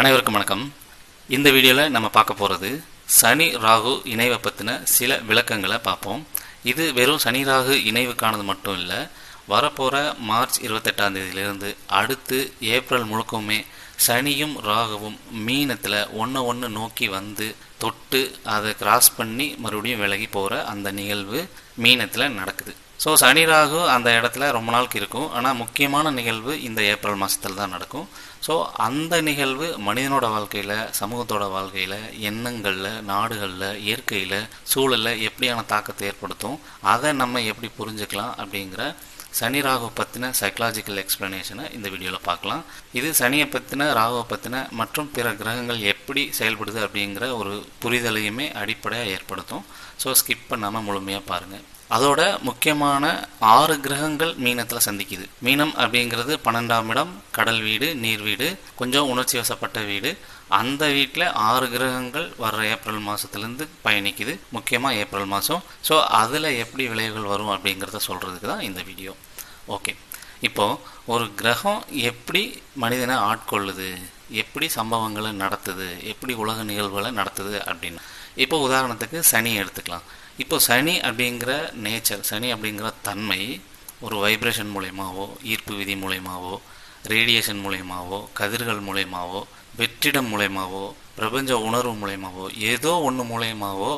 அனைவருக்கும் வணக்கம். இந்த வீடியோவில் நம்ம பார்க்க போகிறது சனி ராகு இணைவை பற்றின சில விளக்கங்களை பார்ப்போம். இது வெறும் சனி ராகு இணைவுக்கானது மட்டும் இல்லை, வரப்போகிற மார்ச் 28ஆம் தேதியிலிருந்து அடுத்து ஏப்ரல் முழுக்கவுமே சனியும் ராகுவும் மீனத்தில் ஒன்று நோக்கி வந்து தொட்டு அதை கிராஸ் பண்ணி மறுபடியும் விலகி போகிற அந்த நிகழ்வு மீனத்தில் நடக்குது. ஸோ சனி ராகு அந்த இடத்துல ரொம்ப நாளுக்கு இருக்கும், ஆனால் முக்கியமான நிகழ்வு இந்த ஏப்ரல் மாதத்தில் தான் நடக்கும். ஸோ அந்த நிகழ்வு மனிதனோட வாழ்க்கையில், சமூகத்தோட வாழ்க்கையில், எண்ணங்களில், நாடுகளில், இயற்கையில், சூழலில் எப்படியான தாக்கத்தை ஏற்படுத்தும், அதை நம்ம எப்படி புரிஞ்சுக்கலாம் அப்படிங்கிற சனி ராகு பற்றின சைக்கலாஜிக்கல் எக்ஸ்ப்ளனேஷனை இந்த வீடியோவில் பார்க்கலாம். இது சனியை பற்றின, ராகுவை பற்றின மற்றும் பிற கிரகங்கள் எப்படி செயல்படுது அப்படிங்கிற ஒரு புரிதலையுமே அடிப்படையாக ஏற்படுத்தும். ஸோ ஸ்கிப் பண்ணாமல் முழுமையாக பாருங்கள். அதோட முக்கியமான 6 கிரகங்கள் மீனத்தில் சந்திக்குது. மீனம் அப்படிங்கிறது 12ஆம் இடம், கடல் வீடு, நீர் வீடு, கொஞ்சம் உணர்ச்சி வசப்பட்ட வீடு. அந்த வீட்டில் 6 கிரகங்கள் வர்ற ஏப்ரல் மாதத்துலேருந்து பயணிக்குது, முக்கியமாக ஏப்ரல் மாதம். ஸோ அதில் எப்படி விளைவுகள் வரும் அப்படிங்கிறத சொல்கிறதுக்கு தான் இந்த வீடியோ. ஓகே, இப்போது ஒரு கிரகம் எப்படி மனிதனை ஆட்கொள்ளுது, எப்படி சம்பவங்களை நடத்துது, எப்படி உலக நிகழ்வுகளை நடத்துது அப்படின்னு. இப்போ உதாரணத்துக்கு சனி எடுத்துக்கலாம். இப்போ சனி அப்படிங்கிற நேச்சர், சனி அப்படிங்கிற தன்மை ஒரு வைப்ரேஷன் மூலயமாவோ, ஈர்ப்பு விதி மூலயமாவோ, ரேடியேஷன் மூலயமாவோ, கதிர்கள் மூலயமாவோ, வெற்றிடம் மூலயமாவோ, பிரபஞ்ச உணர்வு மூலயமாவோ, ஏதோ ஒன்று மூலயமாவோ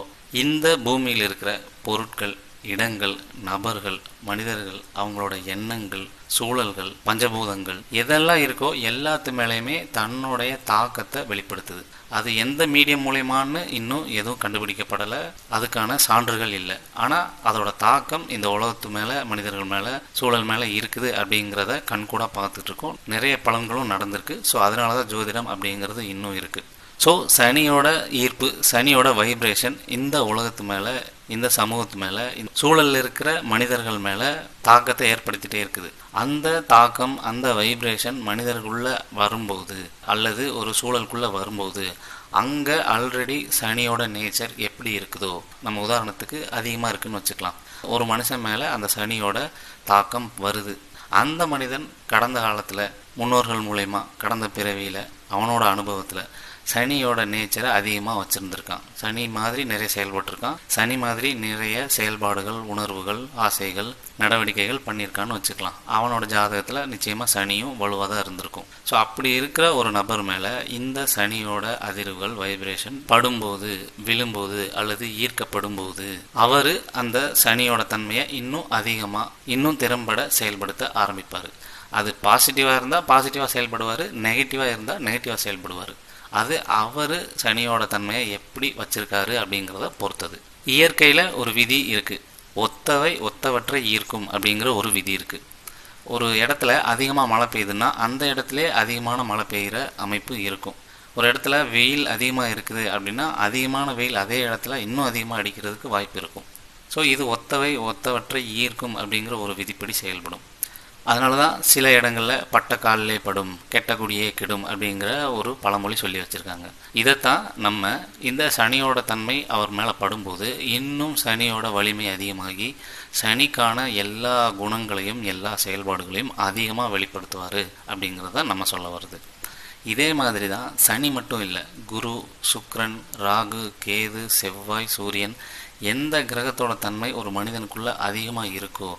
இந்த பூமியில் இருக்கிற பொருட்கள், இடங்கள், நபர்கள், மனிதர்கள், அவங்களோட எண்ணங்கள், சூழல்கள், பஞ்சபூதங்கள் எதெல்லாம் இருக்கோ எல்லாத்து மேலேயுமே தன்னுடைய தாக்கத்தை வெளிப்படுத்துது. அது எந்த மீடியம் மூலயமான்னு இன்னும் எதுவும் கண்டுபிடிக்கப்படலை, அதுக்கான சான்றுகள் இல்லை. ஆனால் அதோட தாக்கம் இந்த உலகத்து மேலே, மனிதர்கள் மேலே, சூழல் மேலே இருக்குது அப்படிங்கிறத கண்கூட பார்த்துட்டு இருக்கோம். நிறைய பலன்களும் நடந்திருக்கு. ஸோ அதனால தான் ஜோதிடம் அப்படிங்கிறது இன்னும் இருக்குது. ஸோ சனியோட ஈர்ப்பு, சனியோட வைப்ரேஷன் இந்த உலகத்து மேலே, இந்த சமூகத்து மேலே, சூழலில் இருக்கிற மனிதர்கள் மேலே தாக்கத்தை ஏற்படுத்திகிட்டே இருக்குது. அந்த தாக்கம், அந்த வைப்ரேஷன் மனிதர்களுக்குள்ளே வரும்போது அல்லது ஒரு சூழலுக்குள்ளே வரும்போது அங்கே ஆல்ரெடி சனியோட நேச்சர் எப்படி இருக்குதோ, நம்ம உதாரணத்துக்கு அதிகமாக இருக்குதுன்னு வச்சுக்கலாம். ஒரு மனுஷன் மேலே அந்த சனியோட தாக்கம் வருது. அந்த மனிதன் கடந்த காலத்தில் முன்னோர்கள் மூலயமா, கடந்த பிறவியில் அவனோட அனுபவத்தில் சனியோட நேச்சரை அதிகமாக வச்சுருந்துருக்கான். சனி மாதிரி நிறைய செயல்பட்டுருக்கான். சனி மாதிரி நிறைய செயல்பாடுகள், உணர்வுகள், ஆசைகள், நடவடிக்கைகள் பண்ணியிருக்கான்னு வச்சுக்கலாம். அவனோட ஜாதகத்தில் நிச்சயமாக சனியும் வலுவாக தான் இருந்திருக்கும். ஸோ அப்படி இருக்கிற ஒரு நபர் மேலே இந்த சனியோட அதிர்வுகள், வைப்ரேஷன் படும்போது, விழும்போது அல்லது ஈர்க்கப்படும் போது அவர் அந்த சனியோட தன்மையை இன்னும் அதிகமாக, இன்னும் திறம்பட செயல்படுத்த ஆரம்பிப்பார். அது பாசிட்டிவாக இருந்தால் பாசிட்டிவாக செயல்படுவார், நெகட்டிவாக இருந்தால் நெகட்டிவாக செயல்படுவார். அது அவர் சனியோட தன்மையை எப்படி வச்சிருக்காரு அப்படிங்கிறத பொறுத்தது. இயற்கையில் ஒரு விதி இருக்குது, ஒத்தவை ஒத்தவற்றை ஈர்க்கும் அப்படிங்கிற ஒரு விதி இருக்குது. ஒரு இடத்துல அதிகமாக மழை பெய்யுதுன்னா அந்த இடத்துல அதிகமான மழை பெய்கிற அமைப்பு இருக்கும். ஒரு இடத்துல வெயில் அதிகமாக இருக்குது அப்படின்னா அதிகமான வெயில் அதே இடத்துல இன்னும் அதிகமாக அடிக்கிறதுக்கு வாய்ப்பு இருக்கும். ஸோ இது ஒத்தவை ஒத்தவற்றை ஈர்க்கும் அப்படிங்கிற ஒரு விதிப்படி செயல்படும். அதனால தான் சில இடங்களில் பட்ட காலிலே படும், கெட்ட குடியே கெடும் அப்படிங்கிற ஒரு பழமொழி சொல்லி வச்சுருக்காங்க. இதைத்தான் நம்ம இந்த சனியோட தன்மை அவர் மேலே படும்போது இன்னும் சனியோட வலிமை அதிகமாகி சனிக்கான எல்லா குணங்களையும், எல்லா செயல்பாடுகளையும் அதிகமாக வெளிப்படுத்துவார் அப்படிங்கிறத நம்ம சொல்ல வருது. இதே மாதிரி தான் சனி மட்டும் இல்லை, குரு, சுக்கிரன், ராகு, கேது, செவ்வாய், சூரியன், எந்த கிரகத்தோட தன்மை ஒரு மனிதனுக்குள்ளே அதிகமாக இருக்கோ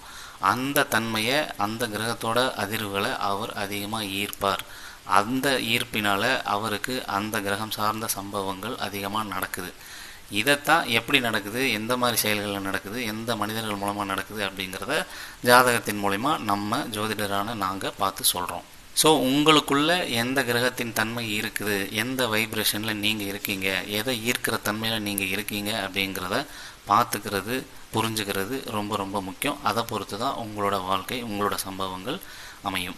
அந்த தன்மையை, அந்த கிரகத்தோட அதிர்வுகளை அவர் அதிகமாக ஈர்ப்பார். அந்த ஈர்ப்பினால் அவருக்கு அந்த கிரகம் சார்ந்த சம்பவங்கள் அதிகமாக நடக்குது. இதைத்தான் எப்படி நடக்குது, எந்த மாதிரி செயல்களில் நடக்குது, எந்த மனிதர்கள் மூலமாக நடக்குது அப்படிங்கிறத ஜாதகத்தின் மூலிமா நம்ம ஜோதிடரான நாங்கள் பார்த்து சொல்கிறோம். ஸோ உங்களுக்குள்ள எந்த கிரகத்தின் தன்மை இருக்குது, எந்த வைப்ரேஷனில் நீங்கள் இருக்கீங்க, எதை ஈர்க்கிற தன்மையில் நீங்கள் இருக்கீங்க அப்படிங்கிறத பார்த்துக்கிறது, புரிஞ்சுக்கிறது ரொம்ப ரொம்ப முக்கியம். அதை பொறுத்து தான் உங்களோட வாழ்க்கை, உங்களோட சம்பவங்கள் அமையும்.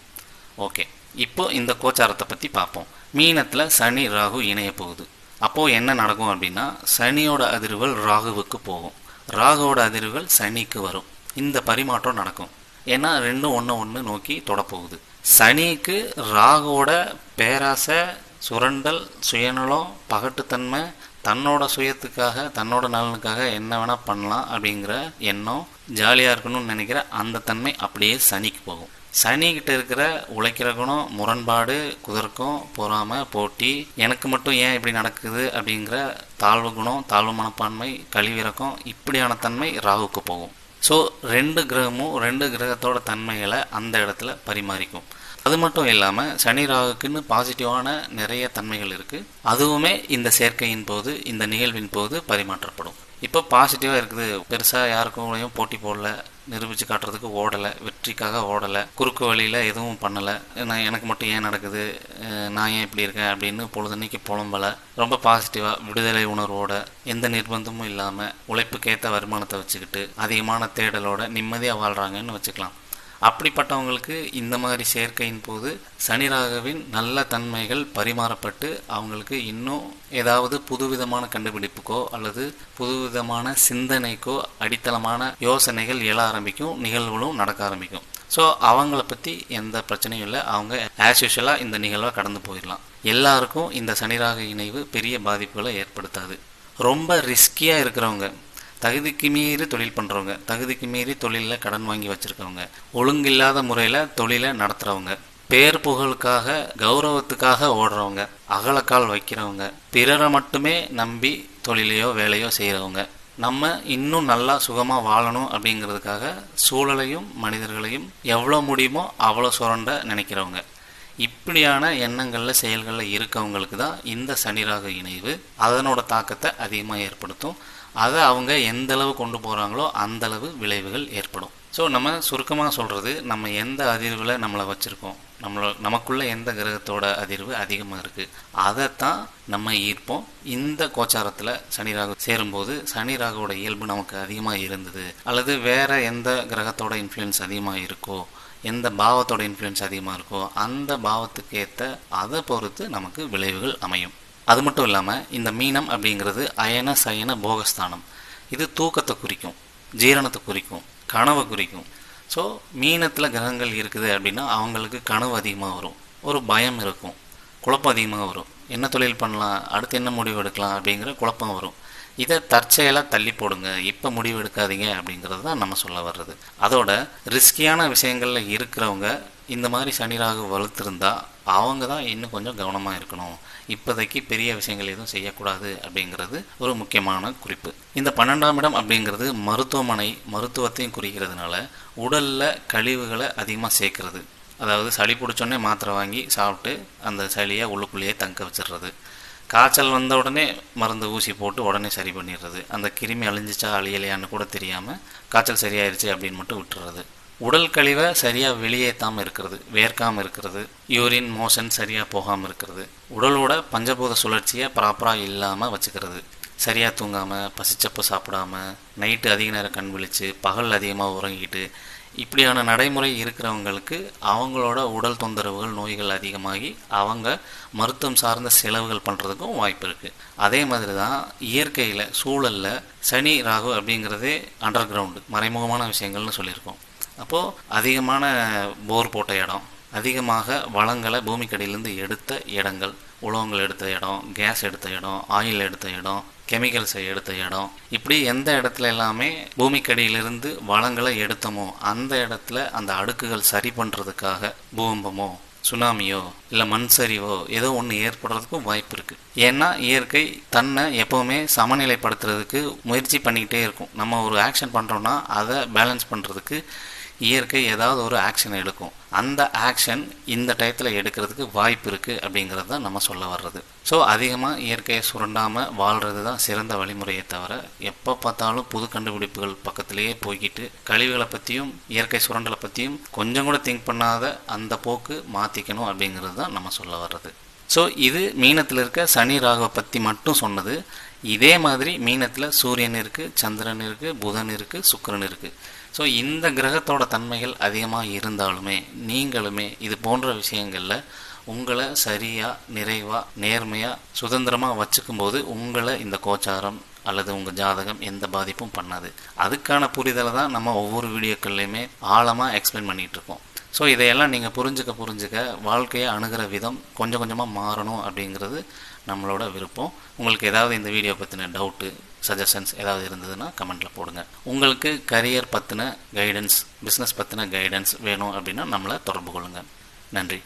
ஓகே, இப்போ இந்த கோச்சாரத்தை பற்றி பார்ப்போம். மீனத்தில் சனி ராகு இணைய போகுது. அப்போது என்ன நடக்கும் அப்படின்னா, சனியோட அதிர்வுகள் ராகுவுக்கு போகும், ராகுவோட அதிர்வுகள் சனிக்கு வரும். இந்த பரிமாற்றம் நடக்கும். ஏன்னா ரெண்டும் ஒன்று நோக்கி தொடப்போகுது. சனிக்கு ராகுவோட பேராசை, சுரண்டல், சுயநலம், பகட்டுத்தன்மை, தன்னோட சுயத்துக்காக, தன்னோட நலனுக்காக என்ன வேணால் பண்ணலாம் அப்படிங்கிற எண்ணம், ஜாலியாக இருக்கணும்னு நினைக்கிற அந்த தன்மை அப்படியே சனிக்கு போகும். சனிக்கிட்ட இருக்கிற உழைக்கிற குணம், முரண்பாடு, குதர்க்கம், பொறாமை, போட்டி, எனக்கு மட்டும் ஏன் இப்படி நடக்குது அப்படிங்கிற தாழ்வு குணம், தாழ்வு மனப்பான்மை, கழிவிறக்கம், இப்படியான தன்மை ராகுக்கு போகும். ஸோ 2 கிரகமும் 2 கிரகத்தோட தன்மைகளை அந்த இடத்துல பரிமாறிக்கும். அது மட்டும் இல்லாமல் சனி ராகுக்குன்னு பாசிட்டிவான நிறைய தன்மைகள் இருக்குது. அதுவுமே இந்த சேர்க்கையின் போது, இந்த நிகழ்வின் போது பரிமாற்றப்படும். இப்போ பாசிட்டிவாக இருக்குது, பெருசாக யாருக்கும் போட்டி போடல, நிரூபித்து காட்டுறதுக்கு ஓடலை, வெற்றிக்காக ஓடலை, குறுக்கு வழியில் எதுவும் பண்ணலை, எனக்கு மட்டும் ஏன் நடக்குது, நான் ஏன் இப்படி இருக்கேன் அப்படின்னு பொழுதுன்னைக்கு புலம்பலை, ரொம்ப பாசிட்டிவாக விடுதலை உணர்வோட, எந்த நிர்பந்தமும் இல்லாமல் உழைப்புக்கேற்ற வருமானத்தை வச்சுக்கிட்டு அதிகமான தேடலோட நிம்மதியாக வாழ்கிறாங்கன்னு வச்சுக்கலாம். அப்படிப்பட்டவங்களுக்கு இந்த மாதிரி சேர்க்கையின் போது சனி ராகுவின் நல்ல தன்மைகள் பரிமாறப்பட்டு அவங்களுக்கு இன்னும் ஏதாவது புதுவிதமான கண்டுபிடிப்புக்கோ அல்லது புதுவிதமான சிந்தனைக்கோ அடித்தளமான யோசனைகள் எழ ஆரம்பிக்கும், நிகழ்வுகளும் நடக்க ஆரம்பிக்கும். ஸோ அவங்கள பற்றி எந்த பிரச்சனையும் இல்லை, அவங்க ஆஸ் யூஷுவலாக இந்த நிகழ்வை கடந்து போயிடலாம். எல்லாருக்கும் இந்த சனி ராகு இணைவு பெரிய பாதிப்புகளை ஏற்படுத்தாது. ரொம்ப ரிஸ்கியாக இருக்கிறவங்க, தகுதிக்கு மீறி தொழில் பண்ணுறவங்க, தகுதிக்கு மீறி தொழிலில் கடன் வாங்கி வச்சுருக்கவங்க, ஒழுங்கில்லாத முறையில் தொழிலை நடத்துகிறவங்க, பேர் புகழுக்காக கௌரவத்துக்காக ஓடுறவங்க, அகலக்கால் வைக்கிறவங்க, பிறரை மட்டுமே நம்பி தொழிலையோ வேலையோ செய்கிறவங்க, நம்ம இன்னும் நல்லா சுகமாக வாழணும் அப்படிங்கிறதுக்காக சூழலையும் மனிதர்களையும் எவ்வளோ முடியுமோ அவ்வளோ சுரண்ட நினைக்கிறவங்க, இப்படியான எண்ணங்களில் செயல்களில் இருக்கவங்களுக்கு தான் இந்த சனி ராகு இணைவு அதனோட தாக்கத்தை அதிகமாக ஏற்படுத்தும். அதை அவங்க எந்தளவு கொண்டு போகிறாங்களோ அந்தளவு விளைவுகள் ஏற்படும். ஸோ நம்ம சுருக்கமாக சொல்கிறது, நம்ம எந்த அதிர்வில் நம்மளை வச்சுருக்கோம், நமக்குள்ளே எந்த கிரகத்தோட அதிர்வு அதிகமாக இருக்குது, அதைத்தான் நம்ம ஈர்ப்போம். இந்த கோச்சாரத்தில் சனி ராகு சேரும்போது சனி ராகுவோட இயல்பு நமக்கு அதிகமாக இருந்தது, அல்லது வேறு எந்த கிரகத்தோட இன்ஃப்ளூயன்ஸ் அதிகமாக இருக்கோ, எந்த பாவத்தோட இன்ஃப்ளூயன்ஸ் அதிகமாக இருக்கோ அந்த பாவத்துக்கு ஏற்ற அதை பொறுத்து நமக்கு விளைவுகள் அமையும். அது மட்டும் இல்லாமல் இந்த மீனம் அப்படிங்கிறது அயன சயன போகஸ்தானம். இது தூக்கத்தை குறிக்கும், ஜீரணத்தை குறிக்கும், கனவை குறிக்கும். ஸோ மீனத்தில் கிரகங்கள் இருக்குது அப்படின்னா அவங்களுக்கு கனவு அதிகமாக வரும், ஒரு பயம் இருக்கும், குழப்பம் அதிகமாக வரும், என்ன தொழில் பண்ணலாம், அடுத்து என்ன முடிவு எடுக்கலாம் அப்படிங்கிற குழப்பம் வரும். இதை தற்செயலாக தள்ளி போடுங்க, இப்போ முடிவு எடுக்காதீங்க அப்படிங்கிறது தான் நம்ம சொல்ல வர்றது. அதோட ரிஸ்கியான விஷயங்களில் இருக்கிறவங்க இந்த மாதிரி சனி ராகு வலுத்திருந்தா அவங்க தான் இன்னும் கொஞ்சம் கவனமாக இருக்கணும், இப்போதைக்கு பெரிய விஷயங்கள் எதுவும் செய்யக்கூடாது அப்படிங்கிறது ஒரு முக்கியமான குறிப்பு. இந்த 12ஆம் இடம் அப்படிங்கிறது மருத்துவமனை, மருத்துவத்தையும் குறிக்கிறதுனால உடலில் கழிவுகளை அதிகமாக சேர்க்கறது. அதாவது சளி பிடிச்சோடனே மாத்திரை வாங்கி சாப்பிட்டு அந்த சளியை உள்ளுக்குள்ளேயே தங்க வச்சிடுறது, காய்ச்சல் வந்த உடனே மருந்து ஊசி போட்டு உடனே சரி பண்ணிடுறது, அந்த கிருமி அழிஞ்சிச்சா அழியலையான்னு கூட தெரியாமல் காய்ச்சல் சரியாயிருச்சு அப்படின்னு மட்டும் விட்டுறது, உடல் கழிவை சரியாக வெளியேற்றாமல் இருக்கிறது, வேர்க்காமல் இருக்கிறது, யூரின் மோஷன் சரியாக போகாமல் இருக்கிறது, உடலோட பஞ்சபூத சுழற்சியை ப்ராப்பராக இல்லாமல் வச்சுக்கிறது, சரியாக தூங்காமல், பசிச்சப்போ சாப்பிடாமல், நைட்டு அதிக நேரம் கண் விழிச்சு, பகல் அதிகமாக உறங்கிட்டு, இப்படியான நடைமுறை இருக்கிறவங்களுக்கு அவங்களோட உடல் தொந்தரவுகள், நோய்கள் அதிகமாகி அவங்க மருத்துவம் சார்ந்த செலவுகள் பண்ணுறதுக்கும் வாய்ப்பு இருக்குது. அதே மாதிரி தான் இயற்கையில் சூழலில் சனி ராகு அப்படிங்கிறதே அண்டர் கிரவுண்டு, மறைமுகமான விஷயங்கள்னு சொல்லியிருக்கோம். அப்போது அதிகமான போர் போட்ட இடம், அதிகமாக வளங்களை பூமிக்கடியிலேருந்து எடுத்த இடங்கள், உலோகங்கள் எடுத்த இடம், கேஸ் எடுத்த இடம், ஆயில் எடுத்த இடம், கெமிக்கல்ஸை எடுத்த இடம், இப்படி எந்த இடத்துல எல்லாமே பூமிக்கடியிலிருந்து வளங்களை எடுத்தோமோ அந்த இடத்துல அந்த அடுக்குகள் சரி பண்ணுறதுக்காக பூகம்பமோ சுனாமியோ இல்லை மண் சரிவோ ஏதோ ஒன்று ஏற்படுறதுக்கும் வாய்ப்பு இருக்குது. ஏன்னா இயற்கை தன்னை எப்போவுமே சமநிலைப்படுத்துறதுக்கு முயற்சி பண்ணிக்கிட்டே இருக்கும். நம்ம ஒரு ஆக்ஷன் பண்ணுறோன்னா அதை பேலன்ஸ் பண்ணுறதுக்கு இயற்கை ஏதாவது ஒரு ஆக்ஷன் எடுக்கும். அந்த ஆக்ஷன் இந்த டயத்தில் எடுக்கிறதுக்கு வாய்ப்பு இருக்குது அப்படிங்கிறது தான் நம்ம சொல்ல வர்றது. ஸோ அதிகமாக இயற்கையை சுரண்டாமல் வாழ்கிறது தான் சிறந்த வழிமுறையை தவிர எப்போ பார்த்தாலும் புது கண்டுபிடிப்புகள் பக்கத்திலேயே போய்கிட்டு கழிவுகளை பற்றியும் இயற்கை சுரண்டலை பற்றியும் கொஞ்சம் கூட திங்க் பண்ணாத அந்த போக்கு மாற்றிக்கணும் அப்படிங்கிறது தான் நம்ம சொல்ல வர்றது. ஸோ இது மீனத்தில் இருக்க சனி ராகுவை பற்றி மட்டும் சொன்னது. இதே மாதிரி மீனத்தில் சூரியன் இருக்குது, சந்திரன் இருக்குது, புதன் இருக்குது, சுக்கிரன் இருக்குது. ஸோ இந்த கிரகத்தோட தன்மைகள் அதிகமாக இருந்தாலுமே நீங்களுமே இது போன்ற விஷயங்களில் உங்களை சரியாக, நிறைவாக, நேர்மையாக, சுதந்திரமாக வச்சுக்கும்போது உங்களை இந்த கோச்சாரம் அல்லது உங்கள் ஜாதகம் எந்த பாதிப்பும் பண்ணாது. அதுக்கான புரிதலை தான் நம்ம ஒவ்வொரு வீடியோக்கள்லையுமே ஆழமாக எக்ஸ்பிளைன் பண்ணிகிட்ருக்கோம். ஸோ இதையெல்லாம் நீங்கள் புரிஞ்சுக்க வாழ்க்கையை அணுகிற விதம் கொஞ்சம் கொஞ்சமாக மாறணும் அப்படிங்கிறது நம்மளோட விருப்பம். உங்களுக்கு ஏதாவது இந்த வீடியோ பற்றின டவுட்டு, சஜஷன்ஸ் ஏதாவது இருந்ததுன்னா கமெண்ட்டில் போடுங்க. உங்களுக்கு கரியர் பற்றின கைடன்ஸ், பிஸ்னஸ் பற்றின கைடன்ஸ் வேணும் அப்படின்னா நம்மளை தொடர்பு கொள்ளுங்கள். நன்றி.